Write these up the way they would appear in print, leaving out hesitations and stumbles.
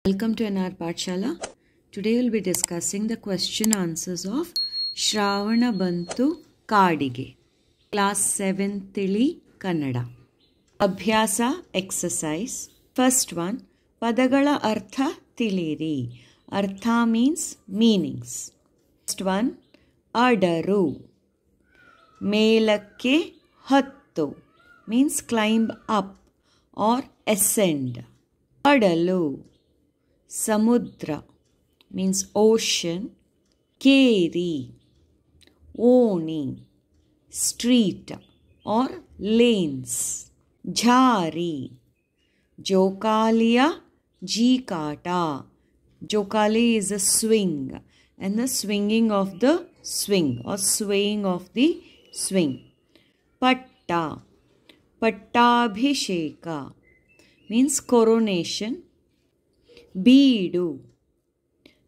Welcome to NR Pathshala. Today we'll be discussing the question answers of Shravana Bantu Kadige. Class 7 Tili Kannada. Abhyasa exercise. First one, Padagala Artha Tiliri. Artha means meanings. First one, Adaru. Melakke Hattu means climb up or ascend. Kadalu. Samudra means ocean. Keri, Oni, street or lanes. Jhari, Jokaliya Jikata. Jokali is a swing and the swinging of the swing or swaying of the swing. Patta, Pattabhisheka means coronation. Beedu,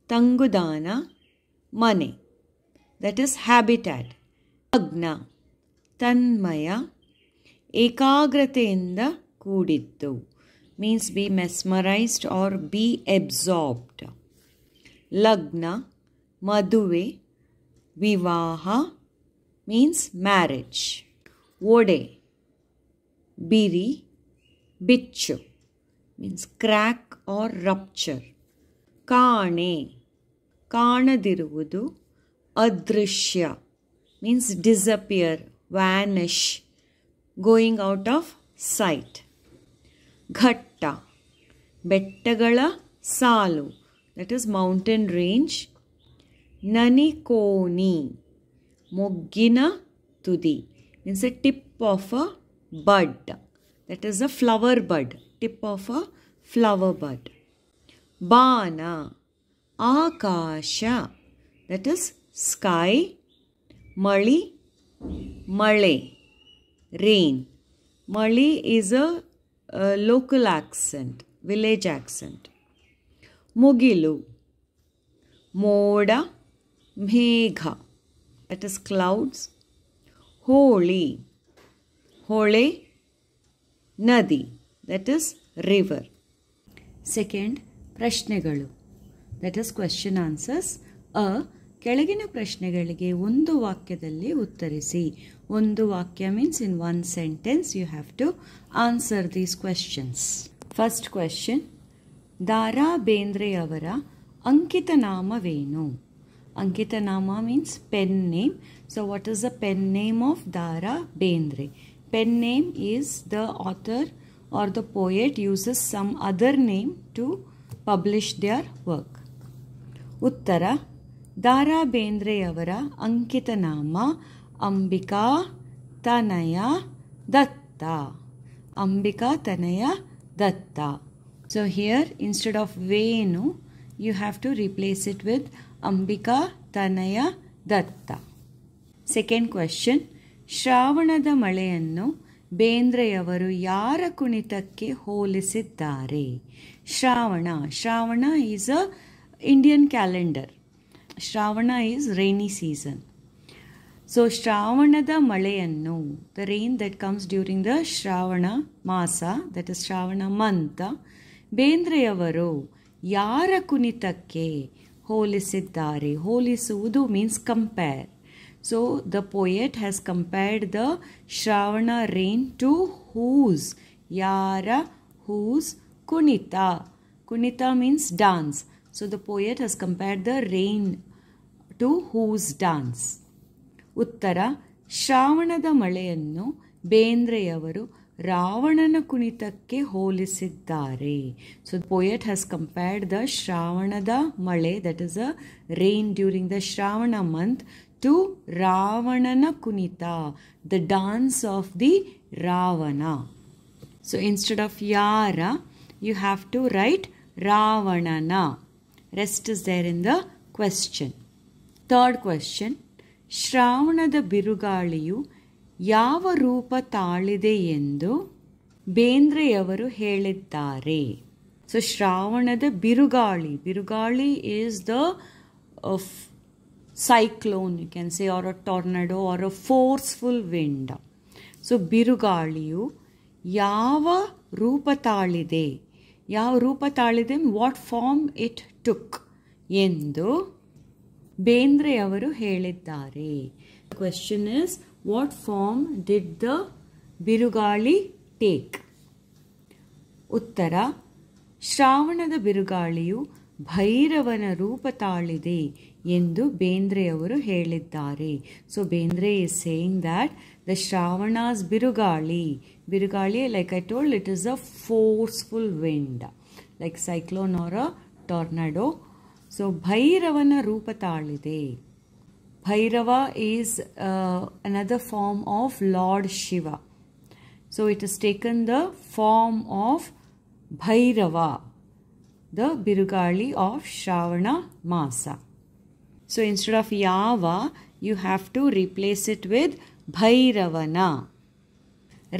Tangudana, Mane, that is habitat. Agna, Tanmaya, Ekagrateಯಿಂದ ಕೂಡಿದ್ದು means be mesmerized or be absorbed. Lagna, Maduve, Vivaha means marriage. Ode, Biri, Bichu means crack or rupture. Kane, Kanadiruvudu, Adrishya means disappear, vanish, going out of sight. Ghatta, Bettagala Salu, that is mountain range. Nanikoni, Moggina Tudi means a tip of a bud, that is a flower bud, tip of a flower bud. Bana, Akasha, that is sky. Mali, Male, rain. Mali is a local accent, village accent. Mugilu, Moda, Megha, that is clouds. Holi, Hole, Nadi, that is river. Second, ಪ್ರಶ್ನೆಗಳು, that is question answers. ಕೆಳಗಿನ ಪ್ರಶ್ನೆಗಳಿಗೆ ಒಂದು ವಾಕ್ಯದಲ್ಲಿ ಉತ್ತರಿಸಿ. ಒಂದು ವಾಕ್ಯ means in one sentence you have to answer these questions. First question, ದಾರಾ ಬೇಂದ್ರೆಯವರ ಅಂಕಿತ ನಾಮವೇನು? ಅಂಕಿತ ನಾಮ means pen name. So what is the pen name of Dara Bendre? Pen name is the author or the poet uses some other name to publish their work. ಉತ್ತರ, ದಾರಾ ಬೇಂದ್ರೆಯವರ ಅಂಕಿತ ನಾಮ ಅಂಬಿಕಾ ತನಯ ದತ್ತ. ಅಂಬಿಕಾ ತನಯ ದತ್ತ. So here instead of Venu you have to replace it with Ambika Tanaya Datta. Second question, ಶ್ರಾವಣದ ಮಳೆಯನ್ನು ಬೇಂದ್ರೆಯವರು ಯಾರ ಕುಣಿತಕ್ಕೆ ಹೋಲಿಸಿದ್ದಾರೆ? Shravana is a Indian calendar. Shravana is rainy season. So ಶ್ರಾವಣದ ಮಳೆಯನ್ನು, the rain that comes during the Shravana Masa, that is Shravana month, ಬೇಂದ್ರೆಯವರು ಯಾರ ಕುಣಿತಕ್ಕೆ ಹೋಲಿಸಿದ್ದಾರೆ? ಹೋಲಿಸುವುದು means compare. So the poet has compared the Shravana rain to whose? Yara, whose? Kunita. Kunita means dance. So the poet has compared the rain to whose dance. ಉತ್ತರ, ಶ್ರಾವಣದ ಮಳೆಯನ್ನು ಬೇಂದ್ರೆಯವರು ರಾವಣನ ಕುಣಿತಕ್ಕೆ ಹೋಲಿಸಿದ್ದಾರೆ. So the poet has compared the Shravanada male, that is a rain during the Shravana month, to Ravanana kunita, the dance of the Ravana. So instead of Yara, you have to write Ravanana. Rest is there in the question. Third question, ಶ್ರಾವಣದ ಬಿರುಗಾಳಿಯು ಯಾವ ರೂಪ ತಾಳಿದೆ ಎಂದು ಬೇಂದ್ರೆಯವರು ಹೇಳಿದ್ದಾರೆ? So ಶ್ರಾವಣದ ಬಿರುಗಾಳಿ is the cyclone, you can say, or a tornado or a forceful wind. So ಬಿರುಗಾಳಿಯು ಯಾವ ರೂಪ ತಾಳಿದೆ ಯಾವ ರೂಪ ತಾಳಿದೆ, ವಾಟ್ ಫಾರ್ಮ್ ಇಟ್ ಟುಕ್ ಎಂದು ಬೇಂದ್ರೆಯವರು ಹೇಳಿದ್ದಾರೆ. Question is what form did the ಬಿರುಗಾಳಿ ಟೇಕ್? ಉತ್ತರ, ಶ್ರಾವಣದ ಬಿರುಗಾಳಿಯು ಭೈರವನ ರೂಪ ತಾಳಿದೆ ಎಂದು ಬೇಂದ್ರೆಯವರು ಹೇಳಿದ್ದಾರೆ. So Bendre is saying that the Shravana's ಬಿರುಗಾಳಿ, like I told, it is a forceful wind, like cyclone or a tornado. So ಭೈರವನ ರೂಪ ತಾಳಿದೆ. Bhairava is another form of Lord Shiva. So it has taken the form of Bhairava, the Birugali of Shravana Masa. So instead of Yava, you have to replace it with Bhairavana.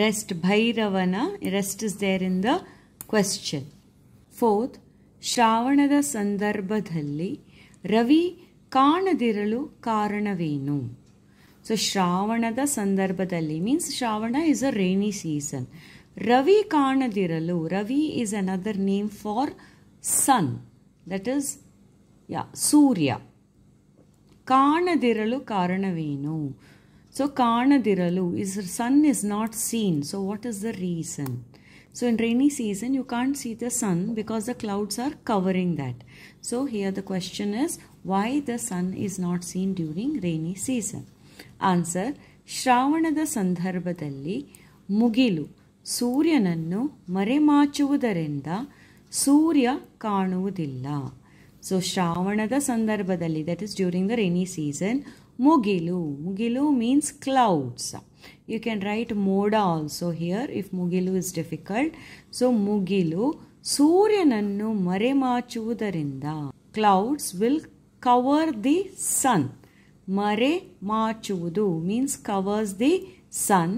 Rest Bhairavana, rest is there in the question. Fourth, ಶ್ರಾವಣದ ಸಂದರ್ಭದಲ್ಲಿ ರವಿ ಕಾಣದಿರಲು ಕಾರಣವೇನು? So ಶ್ರಾವಣದ ಸಂದರ್ಭದಲ್ಲಿ means Shravana is a rainy season. ರವಿ ಕಾಣದಿರಲು, Ravi is another name for sun, that is Surya. ಕಾಣದಿರಲು ಕಾರಣವೇನು? So ಕಾಣದಿರಲು is sun is not seen. So what is the reason? So in rainy season you can't see the sun because the clouds are covering that. So here the question is why the sun is not seen during rainy season. Answer, ಶ್ರಾವಣದ ಸಂದರ್ಭದಲ್ಲಿ ಮುಗಿಲು ಸೂರ್ಯನನ್ನು ಮರೆಮಾಚುವುದರಿಂದ ಸೂರ್ಯ ಕಾಣುವುದಿಲ್ಲ. So ಶ್ರಾವಣದ ಸಂದರ್ಭದಲ್ಲಿ, that is during the rainy season, ಮುಗಿಲು means clouds. You can write moda also here if mugilu is difficult. So mugilu ಸೂರ್ಯನನ್ನು ಮರೆಮಾಚುವುದರಿಂದ, clouds will cover the sun. ಮರೆಮಾಚುವುದು means covers the sun.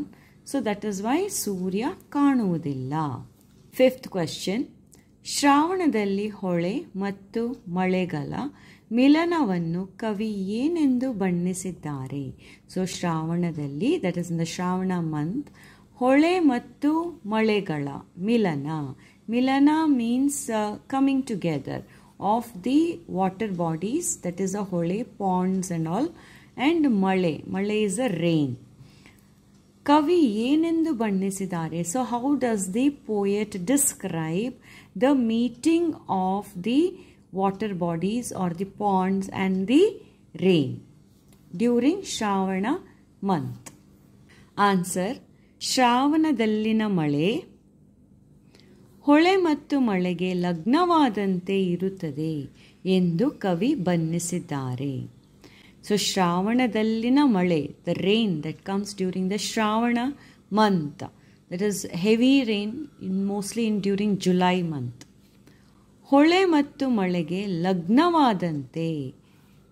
So that is why ಸೂರ್ಯ ಕಾಣುವುದಿಲ್ಲ. Fifth question, ಶ್ರಾವಣದಲ್ಲಿ ಹೊಳೆ ಮತ್ತು ಮಳೆಗಳ ಮಿಲನವನ್ನು ಕವಿ ಏನೆಂದು ಬಣ್ಣಿಸಿದ್ದಾರೆ? So ಶ್ರಾವಣದಲ್ಲಿ, that is in the Shravana month, ಹೊಳೆ ಮತ್ತು ಮಳೆಗಳ milana means coming together of the water bodies, that is a hole, ponds and all, and male is a rain. ಕವಿ ಏನೆಂದು ಬಣ್ಣಿಸಿದ್ದಾರೆ? So how does the poet describe the meeting of the water bodies or the ponds and the rain during Shravana month? Answer, ಶ್ರಾವಣದಲ್ಲಿನ ಮಳೆ ಹೊಳೆ ಮತ್ತು ಮಳೆಗೆ ಲಗ್ನವಾದಂತೆ ಇರುತ್ತದೆ ಎಂದು ಕವಿ ಬಣ್ಣಿಸಿದ್ದಾರೆ. ಸೊ ಶ್ರಾವಣದಲ್ಲಿನ ಮಳೆ, the rain that comes during the Shravana month, that is heavy rain mostly during July month. ಹೊಳೆ ಮತ್ತು ಮಳೆಗೆ ಲಗ್ನವಾದಂತೆ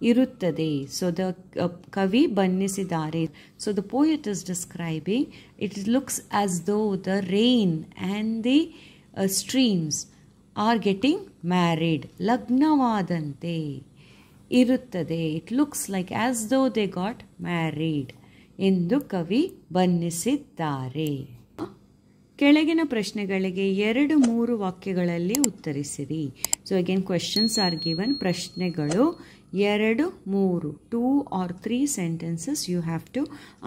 ಇರುತ್ತದೆ. ಸೊ ದ ಕವಿ ಬಣ್ಣಿಸಿದ್ದಾರೆ. So the poet is describing it looks as though the rain and the streams are getting married. ಲಗ್ನವಾದಂತೆ ಇರುತ್ತದೆ, it looks like as though they got married ಎಂದು ಕವಿ ಬಣ್ಣಿಸಿದ್ದಾರೆ. ಕೆಳಗಿನ ಪ್ರಶ್ನೆಗಳಿಗೆ 2-3 ವಾಕ್ಯಗಳಲ್ಲಿ ಉತ್ತರಿಸಿರಿ. So again questions are given. ಪ್ರಶ್ನೆಗಳು 2-3, 2 or 3 sentences you have to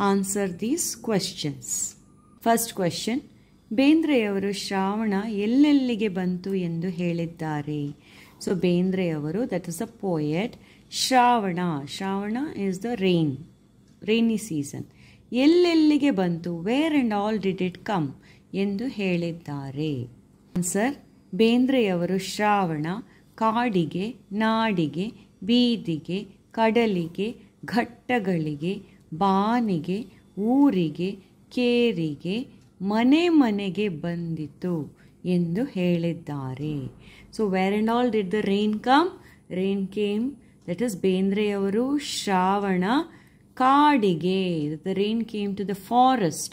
answer these questions. First question, ಬೇಂದ್ರೆಯವರು ಶ್ರಾವಣ ಎಲ್ಲೆಲ್ಲಿಗೆ ಬಂತು ಎಂದು ಹೇಳಿದ್ದಾರೆ? ಸೊ ಬೇಂದ್ರೆಯವರು, that is a poet, Shravana is the rainy season. ಎಲ್ಲೆಲ್ಲಿಗೆ ಬಂತು, where and all did it come ಎಂದು ಹೇಳಿದ್ದಾರೆ. ಆನ್ಸರ್, ಬೇಂದ್ರೆಯವರು ಶ್ರಾವಣ ಕಾಡಿಗೆ, ನಾಡಿಗೆ, ಬೀದಿಗೆ, ಕಡಲಿಗೆ, ಘಟ್ಟಗಳಿಗೆ, ಬಾನಿಗೆ, ಊರಿಗೆ, ಕೇರಿಗೆ, ಮನೆಗೆ ಬಂದಿತು ಎಂದು ಹೇಳಿದ್ದಾರೆ. So where and all did the rain come? Rain came, that is ಬೇಂದ್ರೆಯವರು ಶ್ರಾವಣ ಕಾಡಿಗೆ, the rain came to the forest.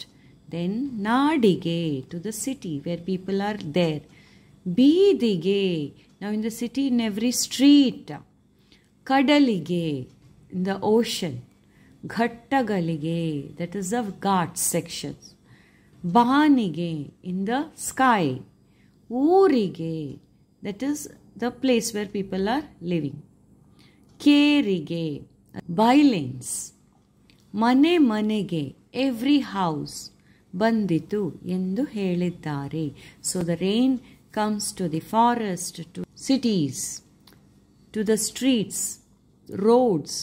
Then nadige, to the city where people are there. Beedige, now in the city in every street. Kadalige, in the ocean. Ghattagalige, that is the Ghats sections. Bahanige, in the sky. Urige, that is the place where people are living. Kerige, by-lanes. Mane manege, every house. Banditu, endu ಹೇಳಿದ್ದಾರೆ. So the rain comes to the forest, to cities, to the streets, roads.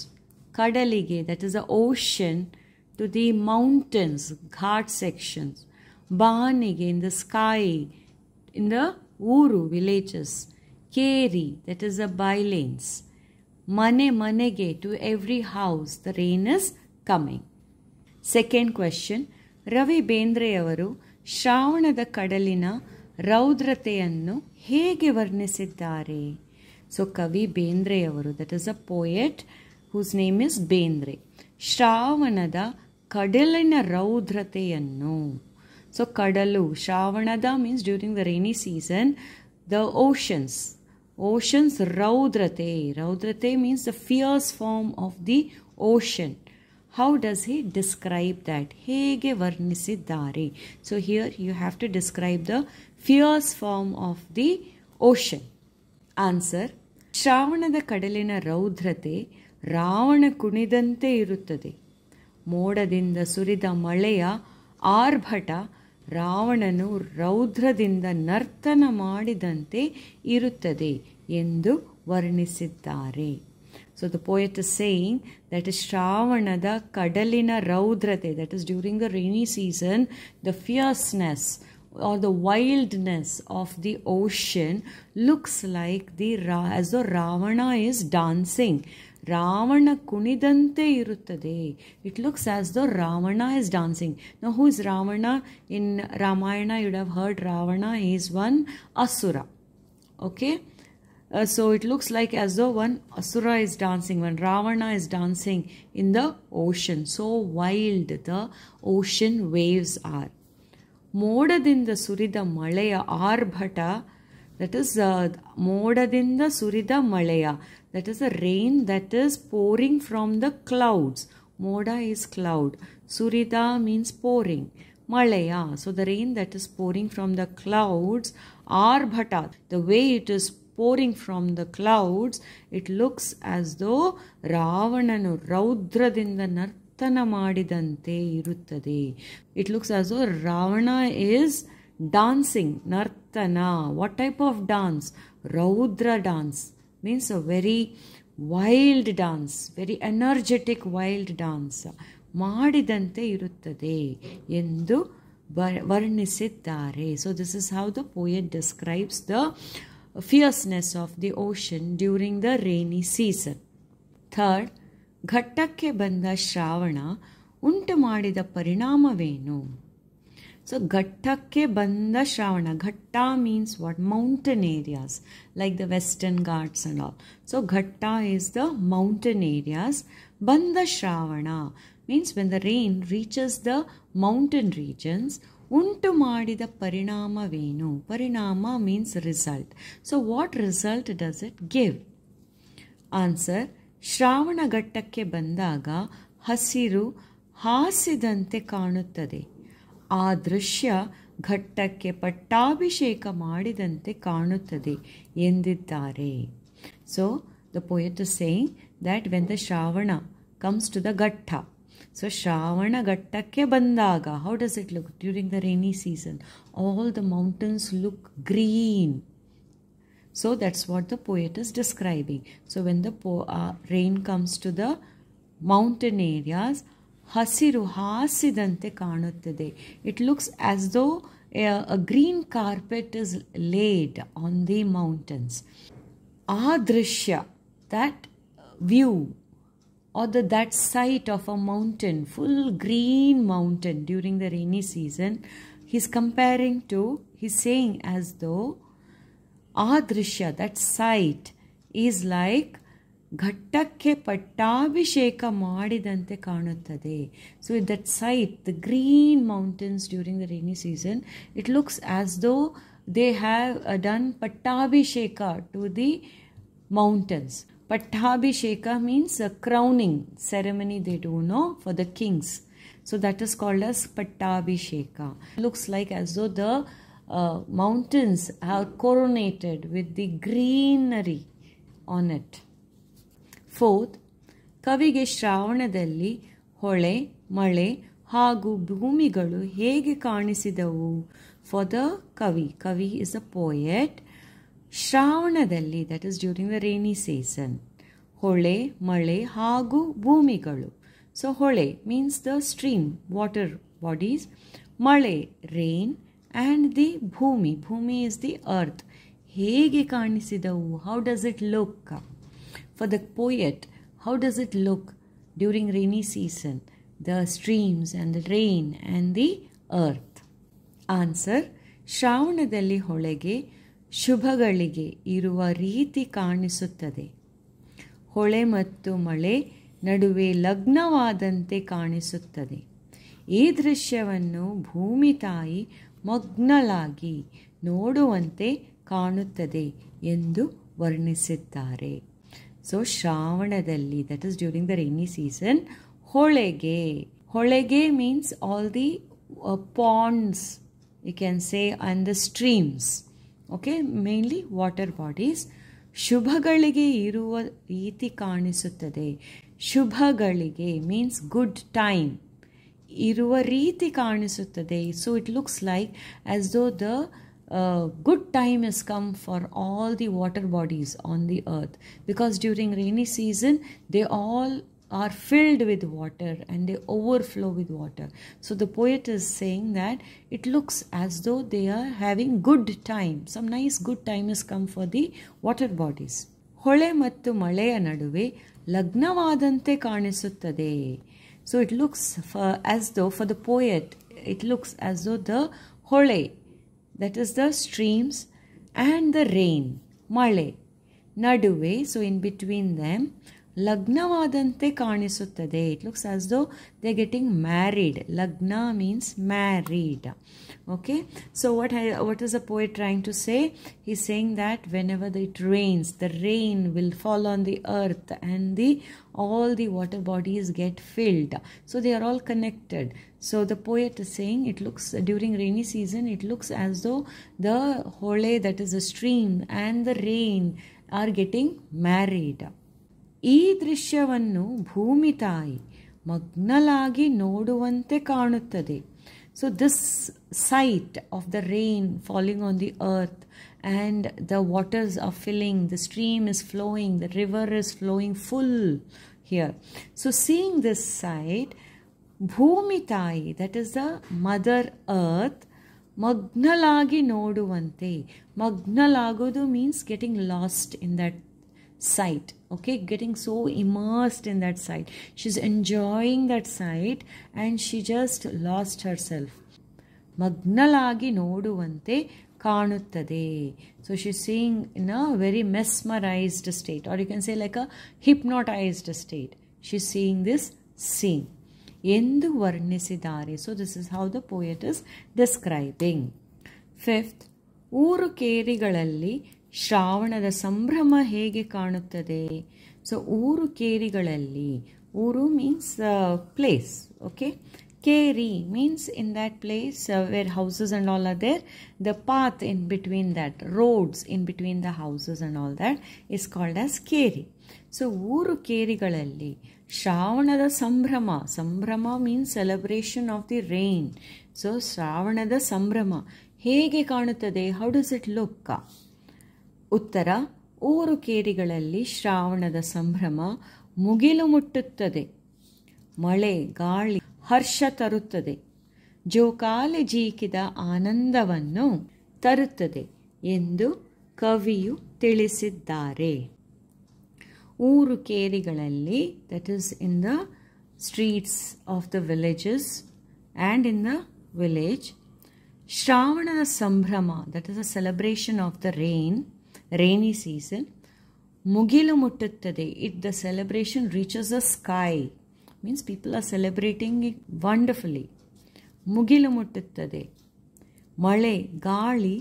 Kadalige, that is the ocean, to the mountains, ghat sections. Banige, in the sky, in the uru, villages. Keri, that is the by-lanes. Mane manege, to every house, the rain is coming. Second question, Ravi ಬೇಂದ್ರೆಯವರು ಶ್ರಾವಣದ ಕಡಲಿನ ರೌದ್ರತೆಯನ್ನು ಹೇಗೆ ವರ್ಣಿಸಿದ್ದಾರೆ? So ಕವಿ ಬೇಂದ್ರೆಯವರು, that is a poet whose name is Bendre, ಶ್ರಾವಣದ ಕಡಲಿನ ರೌದ್ರತೆಯನ್ನು. So ಕಡಲು, ಶ್ರಾವಣದ means during the rainy season, the oceans ರೌದ್ರತೆ. ರೌದ್ರತೆ means the fierce form of the ocean. How does he describe that? ಹೇಗೆ ವರ್ಣಿಸಿದ್ದಾರೆ? So here you have to describe the fierce form of the ocean. Answer, ಶ್ರಾವಣದ ಕಡಲಿನ ರೌದ್ರತೆ Ravana ಕುಣಿದಂತೆ ಇರುತ್ತದೆ. ಮೋಡದಿಂದ ಸುರಿದ ಮಳೆಯ ಆರ್ಭಟ ರಾವಣನು ರೌದ್ರದಿಂದ ನರ್ತನ ಮಾಡಿದಂತೆ ಇರುತ್ತದೆ ಎಂದು ವರ್ಣಿಸಿದ್ದಾರೆ. So the poet is saying that is Shravanada Kadalina Raudrate, that is during the rainy season, the fierceness or the wildness of the ocean looks like as though Ravana is dancing. Ravana kunidante iruttade. It looks as though Ravana is dancing. Now who is Ravana? In Ramayana you would have heard Ravana is one Asura. Okay? So it looks like as though one Asura is dancing, when Ravana is dancing in the ocean. So wild the ocean waves are. Modadinda surida maleya arbhata, that is modadinda surida maleya, that is the rain that is pouring from the clouds. Moda is cloud. Surida means pouring. Maleya, so the rain that is pouring from the clouds. Arbhata, the way it is pouring from the clouds, it looks as though Ravananu Raudradinda Nartana Madidante iruttade. It looks as though Ravana is dancing. Nartana. What type of dance? Raudra dance. Means a very wild dance. Very energetic wild dance. Madidante iruttade. Endu varnisiddare. So this is how the poet describes the fierceness of the ocean during the rainy season. Third, ಘಟ್ಟಕ್ಕೆ ಬಂದ ಶ್ರಾವಣ ಉಂಟು ಮಾಡಿದ ಪರಿಣಾಮವೇನು? So ಘಟ್ಟಕ್ಕೆ ಬಂದ ಶ್ರಾವಣ, ಘಟ್ಟ means what? Mountain areas like the Western Ghats and all. So ಘಟ್ಟ is the mountain areas. ಬಂದ Shravana means when the rain reaches the mountain regions. ಉಂಟು ಮಾಡಿದ ಪರಿಣಾಮವೇನು? ಪರಿಣಾಮ means result. So what result does it give? Answer, Shravana ಘಟ್ಟಕ್ಕೆ ಬಂದಾಗ ಹಸಿರು ಹಾಸಿದಂತೆ ಕಾಣುತ್ತದೆ. ಆ ದೃಶ್ಯ ಘಟ್ಟಕ್ಕೆ ಪಟ್ಟಾಭಿಷೇಕ ಮಾಡಿದಂತೆ ಕಾಣುತ್ತದೆ ಎಂದಿದ್ದಾರೆ. So the poet is saying that when the Shravana comes to the Ghatta, so Shravana Ghattakke bandaga, how does it look during the rainy season? All the mountains look green. So that's what the poet is describing. So when the rain comes to the mountain areas, hasiru hasidante kanuttade. It looks as though a green carpet is laid on the mountains. Adrishya, that view, or that sight of a mountain, full green mountain during the rainy season, he's comparing to, he's saying as though Adrishya, that sight is like ಘಟ್ಟಕ್ಕೆ ಪಟ್ಟಾಭಿಷೇಕ ಮಾಡಿದಂತೆ ಕಾಣುತ್ತದೆ. So with that sight, the green mountains during the rainy season, it looks as though they have done pattabhisheka to the mountains. Pattabhisheka means a crowning ceremony they do for the kings. So that is called as Pattabhisheka. Looks like as though the mountains are coronated with the greenery on it. Fourth, ಕವಿಗೆ ಶ್ರಾವಣದಲ್ಲಿ ಹೊಳೆ, ಮಳೆ ಹಾಗೂ ಭೂಮಿಗಳು ಹೇಗೆ ಕಾಣಿಸಿದವು? For the ಕವಿ is a poet. ಶ್ರಾವಣದಲ್ಲಿ, that is during the rainy season, ಹೊಳೆ, ಮಳೆ ಹಾಗೂ ಭೂಮಿಗಳು. So ಹೊಳೆ means the stream, water bodies. ಮಳೆ, rain, and the ಭೂಮಿ is the earth. ಹೇಗೆ ಕಾಣಿಸಿದವು? How does it look? For the poet, how does it look during rainy season? The streams and the rain and the earth. Answer, ಶ್ರಾವಣದಲ್ಲಿ ಹೊಳೆಗೆ ಶುಭಗಳಿಗೆ ಇರುವ ರೀತಿ ಕಾಣಿಸುತ್ತದೆ. ಹೊಳೆ ಮತ್ತು ಮಳೆ ನಡುವೆ ಲಗ್ನವಾದಂತೆ ಕಾಣಿಸುತ್ತದೆ. ಈ ದೃಶ್ಯವನ್ನು ಭೂಮಿ ತಾಯಿ ಮಗ್ನಳಾಗಿ ನೋಡುವಂತೆ ಕಾಣುತ್ತದೆ ಎಂದು ವರ್ಣಿಸಿದ್ದಾರೆ. ಸೊ ಶ್ರಾವಣದಲ್ಲಿ, that is during the rainy season, ಹೊಳೆಗೆ means all the ponds, you can say, and the streams, okay, mainly water bodies. ಶುಭಗಳಿಗೆ ಇರುವ ರೀತಿ ಕಾಣಿಸುತ್ತದೆ. ಶುಭಗಳಿಗೆ means good time, ಇರುವ ರೀತಿ ಕಾಣಿಸುತ್ತದೆ. So it looks like as though the good time has come for all the water bodies on the earth, because during rainy season they all are filled with water and they overflow with water. So the poet is saying that it looks as though they are having good time, some nice good time has come for the water bodies. ಹೊಳೆ ಮತ್ತು ಮಳೆಯ ನಡುವೆ ಲಗ್ನವಾದಂತೆ ಕಾಣಿಸುತ್ತದೆ. So it looks as though, for the poet, it looks as though the ಹೊಳೆ, that is the streams, and the rain, ಮಳೆ, ನಡುವೆ, so in between them, ಲಗ್ನವಾದಂತೆ ಕಾಣಿಸುತ್ತದೆ. It looks as though they're getting married. Lagna means married. Okay, so what is the poet trying to say? He's saying that whenever it rains, the rain will fall on the earth and all the water bodies get filled. So they are all connected. So the poet is saying it looks, during rainy season, it looks as though the hole, that is the stream, and the rain are getting married. ಈ ದೃಶ್ಯವನ್ನು ಭೂಮಿ ತಾಯಿ ಮಗ್ನಳಾಗಿ ನೋಡುವಂತೆ ಕಾಣುತ್ತದೆ. So this sight of the rain falling on the earth and the waters are filling, the stream is flowing, the river is flowing full here. So seeing this sight, ಭೂಮಿ ತಾಯಿ, that is the mother earth, ಮಗ್ನಳಾಗಿ ನೋಡುವಂತೆ. ಮಗ್ನಳಾಗೋದು means getting lost in that sight, okay, getting so immersed in that sight. She's enjoying that sight and she just lost herself. ಮಗ್ನಳಾಗಿ ನೋಡುವಂತೆ ಕಾಣುತ್ತದೆ. So she's seeing in a very mesmerized state, or you can say like a hypnotized state. She's seeing this scene ಎಂದು ವರ್ಣಿಸಿದ್ದಾರೆ. So this is how the poet is describing. Fifth, ಊರು ಕೇರಿಗಳಲ್ಲಿ ಶ್ರಾವಣದ ಸಂಭ್ರಮ ಹೇಗೆ ಕಾಣುತ್ತದೆ? So ಊರು ಕೇರಿಗಳಲ್ಲಿ, ಊರು means place, okay. Keri means in that place where houses and all are there, the path in between that, roads in between the houses and all that is called as Keri. So ಊರು ಕೇರಿಗಳಲ್ಲಿ ಶ್ರಾವಣದ ಸಂಭ್ರಮ, ಸಂಭ್ರಮ means celebration of the rain. So ಶ್ರಾವಣದ ಸಂಭ್ರಮ ಹೇಗೆ ಕಾಣುತ್ತದೆ? How does it look? ಉತ್ತರ, ಊರು ಕೇರಿಗಳಲ್ಲಿ ಶ್ರಾವಣದ ಸಂಭ್ರಮ ಮುಗಿಲು ಮುಟ್ಟುತ್ತದೆ. ಮಳೆ, ಗಾಳಿ ಹರ್ಷ ತರುತ್ತದೆ. ಜೋಕಾಲಿ ಜೀಕಿದ ಆನಂದವನ್ನು ತರುತ್ತದೆ ಎಂದು ಕವಿಯು ತಿಳಿಸಿದ್ದಾರೆ. ಊರು ಕೇರಿಗಳಲ್ಲಿ, that is in the streets of the villages and in the village, ಶ್ರಾವಣದ ಸಂಭ್ರಮ, that is a celebration of the rainy season, ಮುಗಿಲು ಮುಟ್ಟುತ್ತದೆ. The celebration reaches the sky, means people are celebrating it wonderfully. ಮುಗಿಲು ಮುಟ್ಟುತ್ತದೆ. ಮಳೆ, ಗಾಳಿ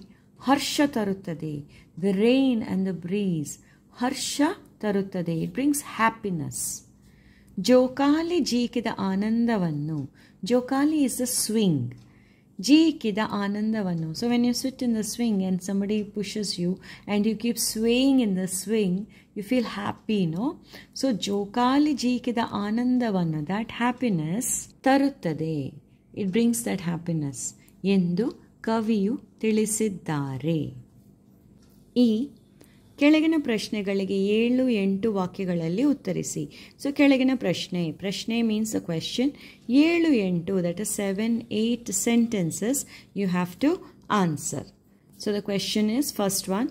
ಹರ್ಷ ತರುತ್ತದೆ. The rain and the breeze ಹರ್ಷ ತರುತ್ತದೆ. It brings happiness. ಜೋಕಾಲಿ ಜೀಕಿದ ಆನಂದವನ್ನು, ಜೋಕಾಲಿ is the swing. ಜೀಕಿದ ಆನಂದವನ್ನು. So when you sit in the swing and somebody pushes you and you keep swaying in the swing, you feel happy, no? So ಜೋಕಾಲಿ ಜೀಕಿದ ಆನಂದವನ್ನು, that happiness ತರುತ್ತದೆ. It brings that happiness ಎಂದು ಕವಿಯು ತಿಳಿಸಿದ್ದಾರೆ. ಈ ಕೆಳಗಿನ ಪ್ರಶ್ನೆಗಳಿಗೆ 7-8 ವಾಕ್ಯಗಳಲ್ಲಿ ಉತ್ತರಿಸಿ. ಸೊ ಕೆಳಗಿನ ಪ್ರಶ್ನೆ means the question. 7-8, that is 7-8 sentences you have to answer. So the question is, first one,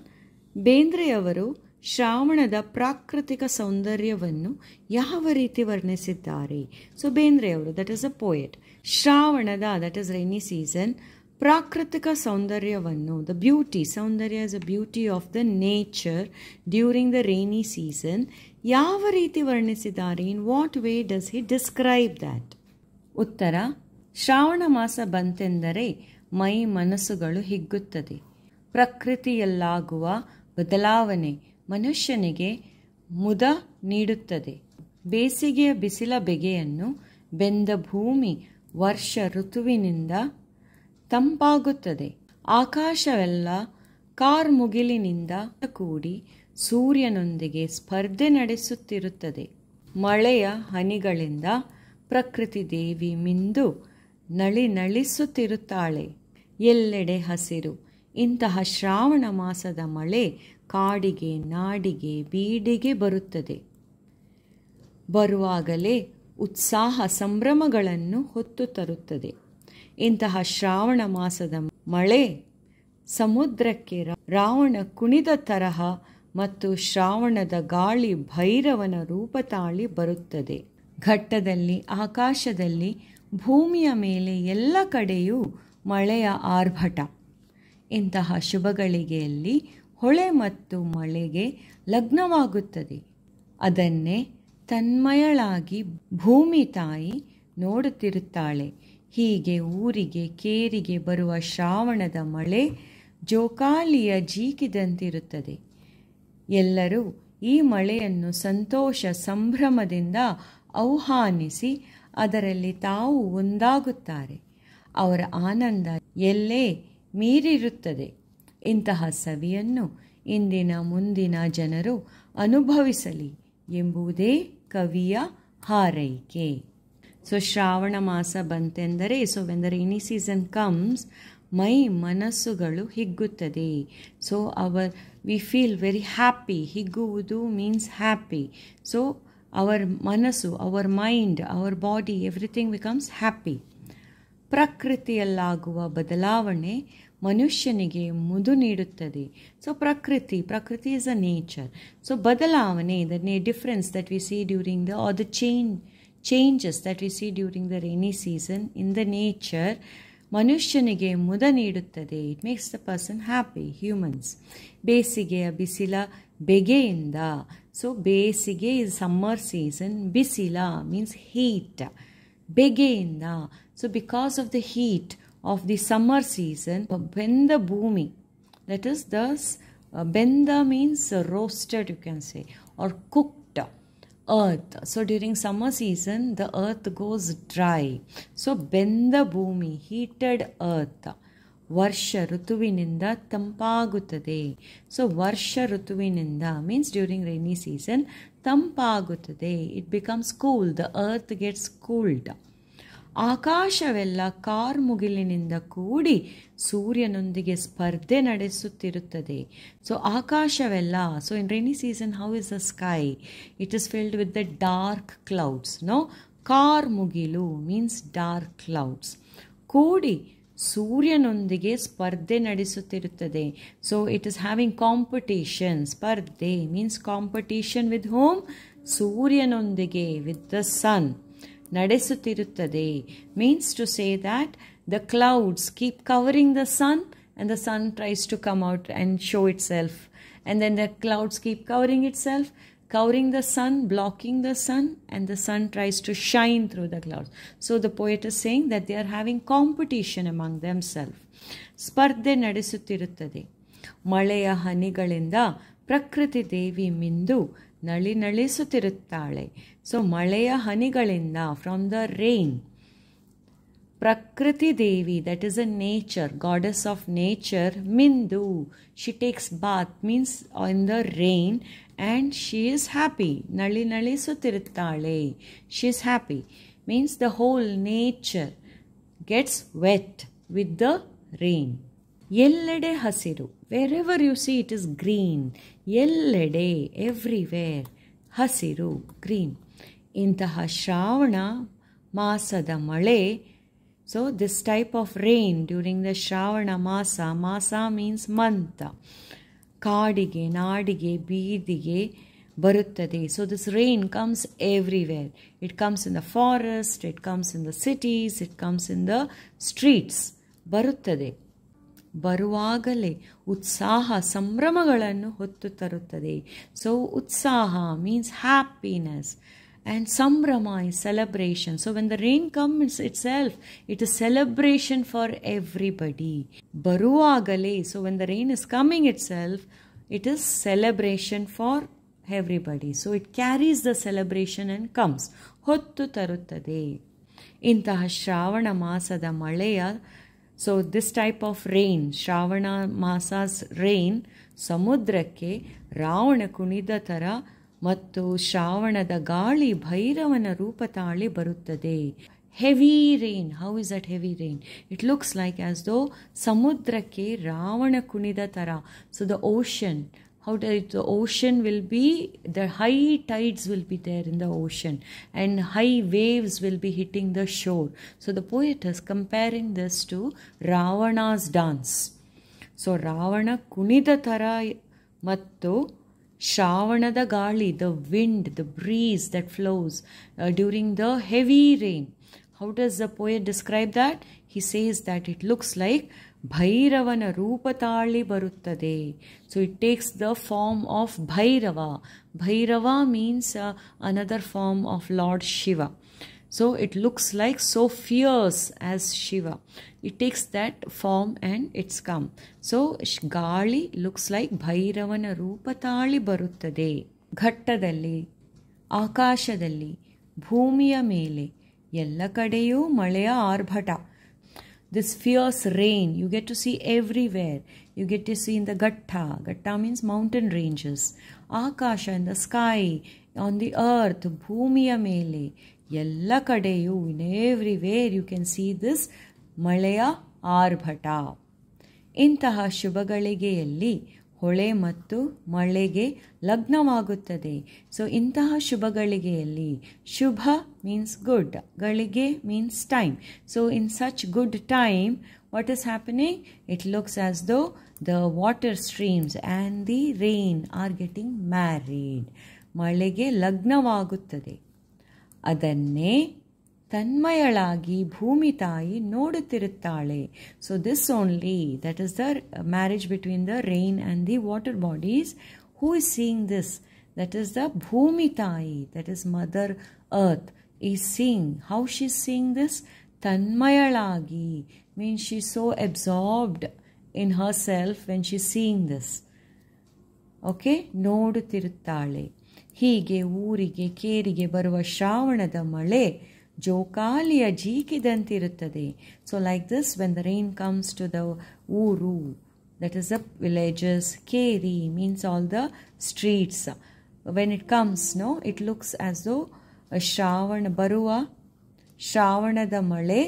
ಬೇಂದ್ರೆಯವರು ಶ್ರಾವಣದ ಪ್ರಾಕೃತಿಕ ಸೌಂದರ್ಯವನ್ನು ಯಾವ ರೀತಿ ವರ್ಣಿಸಿದ್ದಾರೆ? ಸೊ ಬೇಂದ್ರೆಯವರು, that is a poet, ಶ್ರಾವಣದ, that is rainy season, ಪ್ರಾಕೃತಿಕ ಸೌಂದರ್ಯವನ್ನು, the beauty, saundarya is a beauty of the nature during the rainy season, ಯಾವ ರೀತಿ ವರ್ಣಿಸಿದ್ದಾರೆ? In what way does he describe that? ಉತ್ತರ, ಶ್ರಾವಣ ಮಾಸ ಬಂತೆಂದರೆ ಮೈ ಮನಸ್ಸುಗಳು ಹಿಗ್ಗುತ್ತದೆ. ಪ್ರಕೃತಿಯಲ್ಲಾಗುವ ಬದಲಾವಣೆ ಮನುಷ್ಯನಿಗೆ ಮುದ ನೀಡುತ್ತದೆ. ಬೇಸಿಗೆಯ ಬಿಸಿಲ ಬೆಗೆಯನ್ನು ಬೆಂದ ಭೂಮಿ ವರ್ಷ ಋತುವಿನಿಂದ ತಂಪಾಗುತ್ತದೆ. ಆಕಾಶವೆಲ್ಲ ಕಾರ್ಮುಗಿಲಿನಿಂದ ಕೂಡಿ ಸೂರ್ಯನೊಂದಿಗೆ ಸ್ಪರ್ಧೆ ನಡೆಸುತ್ತಿರುತ್ತದೆ. ಮಳೆಯ ಹನಿಗಳಿಂದ ಪ್ರಕೃತಿ ದೇವಿ ಮಿಂದು ನಳಿಸುತ್ತಿರುತ್ತಾಳೆ. ಎಲ್ಲೆಡೆ ಹಸಿರು. ಇಂತಹ ಶ್ರಾವಣ ಮಾಸದ ಮಳೆ ಕಾಡಿಗೆ, ನಾಡಿಗೆ, ಬೀಡಿಗೆ ಬರುತ್ತದೆ. ಬರುವಾಗಲೇ ಉತ್ಸಾಹ ಸಂಭ್ರಮಗಳನ್ನು ಹೊತ್ತು ತರುತ್ತದೆ. ಇಂತಹ ಶ್ರಾವಣ ಮಾಸದ ಮಳೆ ಸಮುದ್ರಕ್ಕೆ ರಾವಣ ಕುಣಿದ ತರಹ ಮತ್ತು ಶ್ರಾವಣದ ಗಾಳಿ ಭೈರವನ ರೂಪ ತಾಳಿ ಬರುತ್ತದೆ. ಘಟ್ಟದಲ್ಲಿ, ಆಕಾಶದಲ್ಲಿ, ಭೂಮಿಯ ಮೇಲೆ ಎಲ್ಲ ಕಡೆಯೂ ಮಳೆಯ ಆರ್ಭಟ. ಇಂತಹ ಶುಭಗಳಿಗೆಯಲ್ಲಿ ಹೊಳೆ ಮತ್ತು ಮಳೆಗೆ ಲಗ್ನವಾಗುತ್ತದೆ. ಅದನ್ನೇ ತನ್ಮಯಳಾಗಿ ಭೂಮಿ ತಾಯಿ ನೋಡುತ್ತಿರುತ್ತಾಳೆ. ಹೀಗೆ ಊರಿಗೆ, ಕೇರಿಗೆ ಬರುವ ಶ್ರಾವಣದ ಮಳೆ ಜೋಕಾಲಿಯ ಜೀಕಿದಂತಿರುತ್ತದೆ. ಎಲ್ಲರೂ ಈ ಮಳೆಯನ್ನು ಸಂತೋಷ ಸಂಭ್ರಮದಿಂದ ಆಹ್ವಾನಿಸಿ ಅದರಲ್ಲಿ ತಾವು ಒಂದಾಗುತ್ತಾರೆ. ಅವರ ಆನಂದ ಎಲ್ಲೇ ಮೀರಿರುತ್ತದೆ. ಇಂತಹ ಸವಿಯನ್ನು ಇಂದಿನ ಮುಂದಿನ ಜನರು ಅನುಭವಿಸಲಿ ಎಂಬುದೇ ಕವಿಯ ಹಾರೈಕೆ. ಸೊ ಶ್ರಾವಣ ಮಾಸ ಬಂತೆಂದರೆ, so when the rainy season comes, ಮೈ ಮನಸ್ಸುಗಳು ಹಿಗ್ಗುತ್ತದೆ. So we feel very happy. ಹಿಗ್ಗುವುದು ಮೀನ್ಸ್ ಹ್ಯಾಪಿ. ಸೊ ಅವರ್ ಮನಸ್ಸು, our mind, our body, everything becomes happy. ಪ್ರಕೃತಿಯಲ್ಲಾಗುವ ಬದಲಾವಣೆ ಮನುಷ್ಯನಿಗೆ ಮುದು ನೀಡುತ್ತದೆ. So prakriti is a nature. So ಬದಲಾವಣೆ, the difference that we see during the or the changes that we see during the rainy season in the nature ಮನುಷ್ಯನಿಗೆ ಮುದ ನೀಡುತ್ತದೆ. It makes the person happy, humans. ಬೇಸಿಗೆಯ ಬಿಸಿಲ ಬೆಗೆಯಿಂದ, so besige is summer season, ಬಿಸಿಲ means heat, ಬೆಗೆಯಿಂದ, so because of the heat of the summer season, ಬೆಂದ ಭೂಮಿ, ದಟ್ ಇಸ್ ದ ಬೆಂದ means roasted, you can say, or cooked earth. So during summer season the earth goes dry. So ಬೆಂದ ಭೂಮಿ, heated earth, ವರ್ಷ ಋತುವಿನಿಂದ ತಂಪಾಗುತ್ತದೆ. So ವರ್ಷ ಋತುವಿನಿಂದ means during rainy season ತಂಪಾಗುತ್ತದೆ. It becomes cool, the earth gets cooled. ಆಕಾಶವೆಲ್ಲ ಕಾರ್ಮುಗಿಲಿನಿಂದ ಕೂಡಿ ಸೂರ್ಯನೊಂದಿಗೆ ಸ್ಪರ್ಧೆ ನಡೆಸುತ್ತಿರುತ್ತದೆ. ಸೊ ಆಕಾಶವೆಲ್ಲ, so in rainy season how is the sky? It is filled with the dark clouds. No, ಕಾರ್ಮುಗಿಲು ಮೀನ್ಸ್ ಡಾರ್ಕ್ ಕ್ಲೌಡ್ಸ್. ಕೂಡಿ ಸೂರ್ಯನೊಂದಿಗೆ ಸ್ಪರ್ಧೆ ನಡೆಸುತ್ತಿರುತ್ತದೆ. So it is having competition. ಸ್ಪರ್ಧೆ ಮೀನ್ಸ್ ಕಾಂಪಿಟೇಷನ್ ವಿತ್ ಹೋಮ್? ಸೂರ್ಯನೊಂದಿಗೆ, ವಿತ್ ದ ಸನ್. ನಡೆಸುತ್ತಿರುತ್ತದೆ means to say that the clouds keep covering the sun and the sun tries to come out and show itself, and then the clouds keep covering itself, covering the sun, blocking the sun, and the sun tries to shine through the clouds. So the poet is saying that they are having competition among themselves. ಸ್ಪರ್ಧೆ ನಡೆಸುತ್ತಿರುತ್ತದೆ. ಮಳೆಯ ಹನಿಗಳಿಂದ ಪ್ರಕೃತಿ ದೇವಿ ಮಿಂದು ನಳಿಸುತ್ತಿರುತ್ತಾಳೆ. So ಮಳೆಯ ಹನಿಗಳಿಂದ, from the rain, Prakriti Devi, that is a nature, goddess of nature, Mindu. She takes bath, means in the rain, and she is happy. Nali nali sutiruttale. She is happy. Means the whole nature gets wet with the rain. Yellede hasiru. Wherever you see it is green. Yellede, everywhere. Hasiru, green. Intaha Shravana Masada Male. So this type of rain during the Shravana Masa. Masa means month. Kadige, Nadige, Bidige, Baruttade. So this rain comes everywhere. It comes in the forest, it comes in the cities, it comes in the streets. Baruttade. ಬರುವಾಗಲೇ ಉತ್ಸಾಹ ಸಂಭ್ರಮಗಳನ್ನು ಹೊತ್ತು ತರುತ್ತದೆ. So ಉತ್ಸಾಹ means happiness and sambrama is celebration. So when the rain comes itself, it is celebration for everybody. Baruagale, so when the rain is coming itself, it is celebration for everybody. So it carries the celebration and comes. Hottu taruttade. Intaha Shravana Masada Maleya. So this type of rain, Shravana Masa's rain, Samudrakke Ravana Kunida Tara ಮತ್ತು ಶ್ರಾವಣದ ಗಾಳಿ ಭೈರವನ ರೂಪ ತಾಳಿ ಬರುತ್ತದೆ. Heavy rain. How is that heavy rain? It looks like as ದೋ ಸಮುದ್ರಕ್ಕೆ ರಾವಣ ಕುಣಿದ ಥರ. So the ocean, how the ocean will be, the high tides will be there in the ocean and high waves will be hitting the shore. So the poet is comparing this to Ravana's dance. So Ravana kunida thara mattu Shravanada gali, the wind, the breeze that flows during the heavy rain. How does the poet describe that? He says that it looks like Bhairavana Rupatali Baruttade. So it takes the form of Bhairava. Bhairava means another form of Lord Shiva. So it looks like so fierce as Shiva. It takes that form and it's come. So ಗಾಳಿ looks like ಭೈರವನ ರೂಪತಾಳಿ ಬರುತ್ತದೆ. ಘಟ್ಟದಲ್ಲಿ, ಆಕಾಶದಲ್ಲಿ, ಭೂಮಿಯ ಮೇಲೆ ಎಲ್ಲ ಕಡೆಯೂ ಮಳೆಯ ಆರ್ಭಟ. This fierce rain you get to see everywhere. You get to see in the Gatta. Gatta means mountain ranges. Akasha, in the sky, on the earth, bhumiya mele. ಎಲ್ಲ ಕಡೆಯೂ, in everywhere you can see this ಮಳೆಯ ಆರ್ಭಟ. ಇಂತಹ ಶುಭಗಳಿಗೆಯಲ್ಲಿ ಹೊಳೆ ಮತ್ತು ಮಳೆಗೆ ಲಗ್ನವಾಗುತ್ತದೆ. So ಇಂತಹ ಶುಭಗಳಿಗೆಯಲ್ಲಿ, ಶುಭ means good, ಗಳಿಗೆ means time. So in such good time, what is happening? It looks as though the water streams and the rain are getting married. ಮಳೆಗೆ ಲಗ್ನವಾಗುತ್ತದೆ. ಅದನ್ನೇ ತನ್ಮಯಳಾಗಿ ಭೂಮಿ ತಾಯಿ ನೋಡುತ್ತಿರುತ್ತಾಳೆ. So this only, that is the marriage between the rain and the water bodies. Who is seeing this? That is the bhoomi thayi, that is mother earth is seeing. How she is seeing this? ತನ್ಮಯಳಾಗಿ means she is so absorbed in herself when she is seeing this. Okay, ನೋಡುತ್ತಿರುತ್ತಾಳೆ. ಹೀಗೆ ಊರಿಗೆ ಕೇರಿಗೆ ಬರುವ ಶ್ರಾವಣದ ಮಳೆ ಜೋಕಾಲಿಯ ಜೀಕಿದಂತಿರುತ್ತದೆ. So like this, when the rain comes to the ooru, that is the villages. Keri means all the streets. When it comes, no, it looks as though a Shravana ಬರುವ ಶ್ರಾವಣದ ಮಳೆ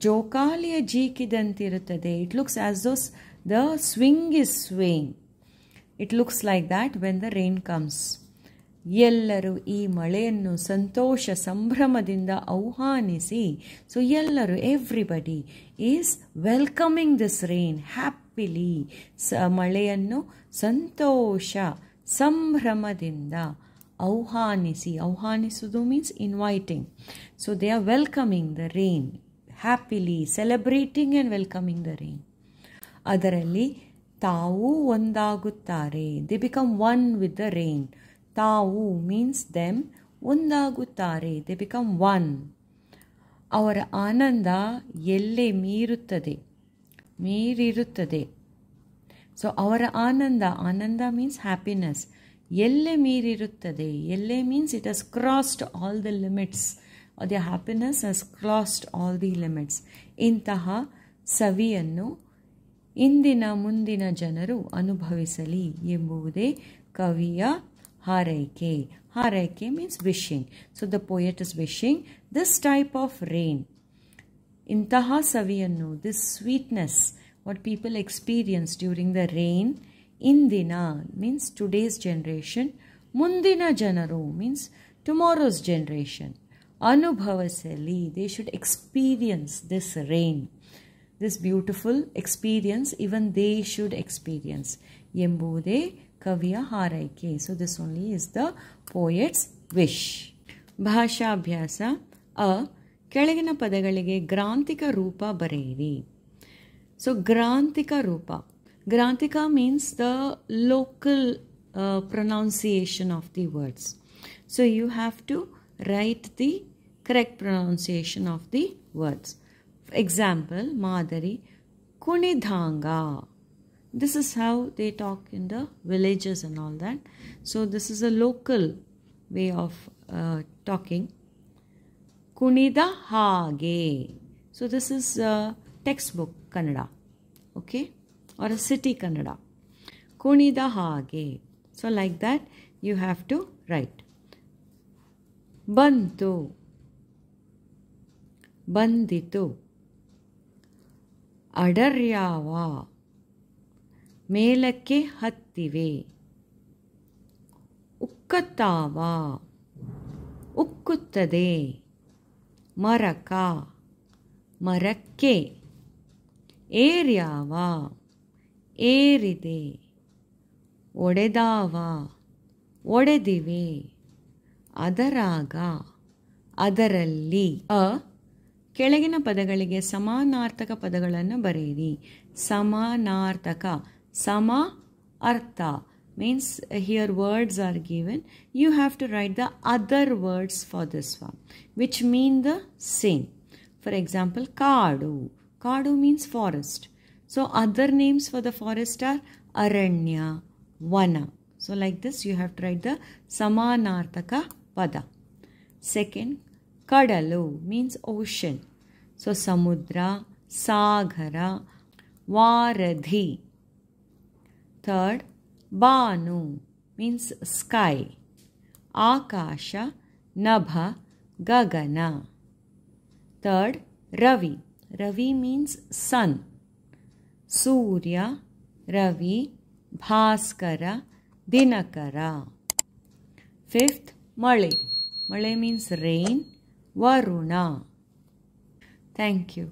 ಜೋಕಾಲಿಯ ಜೀಕಿದಂತಿರುತ್ತದೆ. It looks as though the swing is swaying. It looks like that when the rain comes. ಎಲ್ಲರೂ ಈ ಮಳೆಯನ್ನು ಸಂತೋಷ ಸಂಭ್ರಮದಿಂದ ಆಹ್ವಾನಿಸಿ. ಸೊ ಎಲ್ಲರೂ, everybody is welcoming this rain happily. ಮಳೆಯನ್ನು ಸಂತೋಷ ಸಂಭ್ರಮದಿಂದ ಆಹ್ವಾನಿಸಿ. ಆಹ್ವಾನಿಸುವುದು means inviting. So they are welcoming the rain happily, celebrating and welcoming the rain. ಅದರಲ್ಲಿ ತಾವು ಒಂದಾಗುತ್ತಾರೆ. They become one with the rain. ತಾವು ಮೀನ್ಸ್ ದೆಮ್, ಒಂದಾಗುತ್ತಾರೆ, ದೇ ಬಿಕಮ್ ಒನ್. ಅವರ ಆನಂದ ಎಲ್ಲೆ ಮೀರಿರುತ್ತದೆ. ಸೊ ಅವರ ಆನಂದ ಮೀನ್ಸ್ ಹ್ಯಾಪಿನೆಸ್. ಎಲ್ಲೆ ಮೀರಿರುತ್ತದೆ. ಎಲ್ಲೆ means it has crossed all the limits or their happiness has crossed all the limits. ಇಂತಹ ಸವಿಯನ್ನು ಇಂದಿನ ಮುಂದಿನ ಜನರು ಅನುಭವಿಸಲಿ ಎಂಬುದೇ ಕವಿಯ ಹಾರೈಕೆ. ಹಾರೈಕೆ means wishing. So the poet is wishing this type of rain. ಇಂತಹ ಸವಿಯನ್ನು, this sweetness what people experience during the rain, indina means today's generation, mundina janaru means tomorrow's generation, anubhavasali, they should experience this rain, this beautiful experience, even they should experience ಎಂಬುದೇ ಕವಿಯ ಹಾರೈಕೆ. So this only is the poet's wish. ಭಾಷಾಭ್ಯಾಸ. ಕೆಳಗಿನ ಪದಗಳಿಗೆ ಗ್ರಾಂಥಿಕ ರೂಪ ಬರೆಯಿರಿ. So Granthika Rupa. Granthika means the local pronunciation of the words. So you have to write the correct pronunciation of the words. For example, Madari, Kunidhanga. This is how they talk in the villages and all that. So this is a local way of talking. Kunida Hage. So this is textbook Kannada, okay, or a city Kannada. Kunida hage. So like that you have to write. Bantu, banditu, adaryava, ಮೇಲಕ್ಕೆ ಹತ್ತಿವೆ, ಉಕ್ಕತ್ತಾವ, ಉಕ್ಕುತ್ತದೆ, ಮರಕ, ಮರಕ್ಕೆ, ಏರ್ಯಾವ, ಏರಿದೆ, ಒಡೆದಾವ, ಒಡೆದಿವೆ, ಅದರಾಗ, ಅದರಲ್ಲಿ. ಕೆಳಗಿನ ಪದಗಳಿಗೆ ಸಮಾನಾರ್ಥಕ ಪದಗಳನ್ನು ಬರೆಯಿರಿ. ಸಮಾನಾರ್ಥಕ, ಸಮ ಅರ್ಥ means here words are given. You have to write the other words for this one which mean the same. For example, Kadu. Kadu means forest. So other names for the forest are Aranya, Vana. So like this you have to write the Samanarthaka pada. Second, Kadalu means ocean. So Samudra, Sagara, Varadhi. Third, Banu means sky. Akasha, Nabha, Gagana. Third, Ravi. Ravi means sun. Surya, Ravi, Bhaskara, Dinakara. Fifth, Male. Male means rain. Varuna. Thank you.